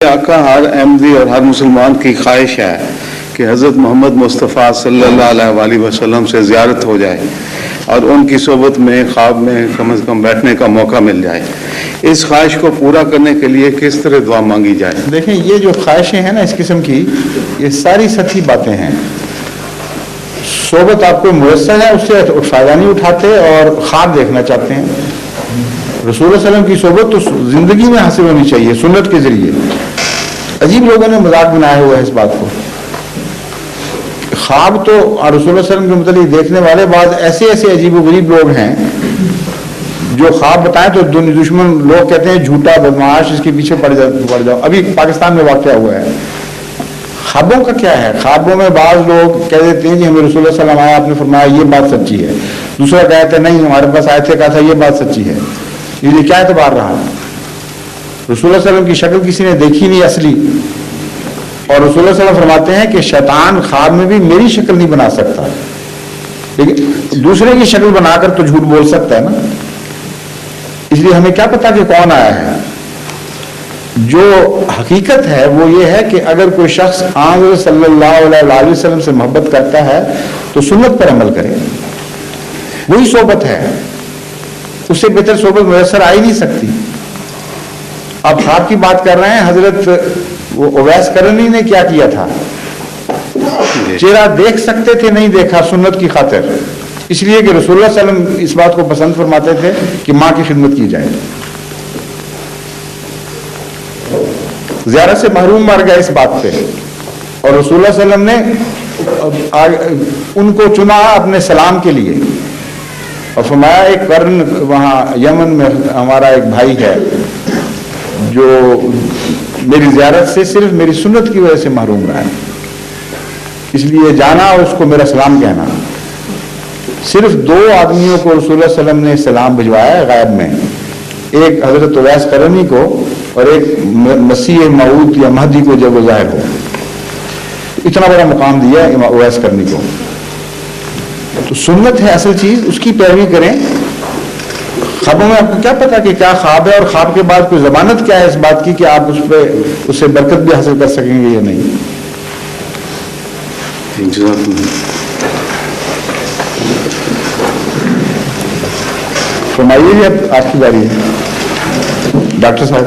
آقا ہر احمدی اور ہر مسلمان کی خواہش ہے کہ حضرت محمد مصطفیٰ صلی اللہ علیہ وآلہ وسلم سے زیارت ہو جائے اور ان کی صحبت میں خواب میں کم از کم بیٹھنے کا موقع مل جائے. اس خواہش کو پورا کرنے کے لیے کس طرح دعا مانگی جائے؟ دیکھیں یہ جو خواہشیں ہیں نا اس قسم کی، یہ ساری سچی باتیں ہیں. صحبت آپ کو میسر ہے، اس سے فائدہ نہیں اٹھاتے اور خواب دیکھنا چاہتے ہیں. رسول اللہ علیہ وسلم کی صحبت تو زندگی میں حاصل ہونی چاہیے سنت کے ذریعے. عجیب لوگوں نے مذاق بنایا ہوا ہے اس بات کو. خواب تو رسول اللہ علیہ وسلم کے متعلق دیکھنے والے بعض ایسے ایسے عجیب و غریب لوگ ہیں جو خواب بتائیں تو دشمن لوگ کہتے ہیں جھوٹا بدمعاش، اس کے پیچھے پڑ جاؤ. ابھی پاکستان میں واقعہ ہوا ہے. خوابوں کا کیا ہے؟ خوابوں میں بعض لوگ کہہ دیتے ہیں جی ہمیں رسول اللہ صلی اللہ علیہ وسلم آیا، آپ نے فرمایا یہ بات سچی ہے. دوسرا کہتے ہیں نہیں ہمارے پاس آئے تھے، کہا تھا یہ بات سچی ہے. یہ کیا اعتبار رہا؟ رسول اللہ صلی اللہ علیہ وسلم کی شکل کسی نے دیکھی نہیں اصلی، اور رسول اللہ صلی اللہ علیہ وسلم فرماتے ہیں کہ شیطان خواب میں بھی میری شکل نہیں بنا سکتا، لیکن دوسرے کی شکل بنا کر تو جھوٹ بول سکتا ہے نا. اس لیے ہمیں کیا پتا کہ کون آیا ہے. جو حقیقت ہے وہ یہ ہے کہ اگر کوئی شخص آن صلی اللہ علیہ وسلم سے محبت کرتا ہے تو سنت پر عمل کرے. وہی صحبت ہے، اس سے بہتر صحبت میسر آ ہی نہیں سکتی. آپ خواب کی بات کر رہے ہیں، حضرت اویس کرنی نے کیا کیا تھا؟ چہرہ دیکھ سکتے تھے، نہیں دیکھا سنت کی خاطر، اس لیے کہ رسول اللہ صلی اللہ علیہ وسلم اس بات کو پسند فرماتے تھے کہ ماں کی خدمت کی جائے. زیارت سے محروم مر گئے اس بات پہ، اور رسول اللہ صلی اللہ علیہ وسلم نے ان کو چنا اپنے سلام کے لیے، اور فرمایا ایک قرن وہاں یمن میں ہمارا ایک بھائی ہے جو میری زیارت سے صرف میری سنت کی وجہ سے محروم رہا ہے، اس لیے جانا اور اس کو میرا سلام کہنا. صرف 2 آدمیوں کو رسول اللہ صلی اللہ علیہ وسلم نے سلام بھجوایا غائب میں، ایک حضرت اویس کرنی کو اور ایک مسیح موعود یا مہدی کو جب وہ ظاہر ہو. اتنا بڑا مقام دیا اویس کرنی کو. تو سنت ہے اصل چیز، اس کی پیروی کریں. خوابوں میں آپ کو کیا پتا کہ کیا خواب ہے، اور خواب کے بعد کوئی ضمانت کیا ہے اس بات کی کہ آپ اس سے برکت بھی حاصل کر سکیں گے یا نہیں. فرمائیے اب آپ کی باری ہے ڈاکٹر صاحب.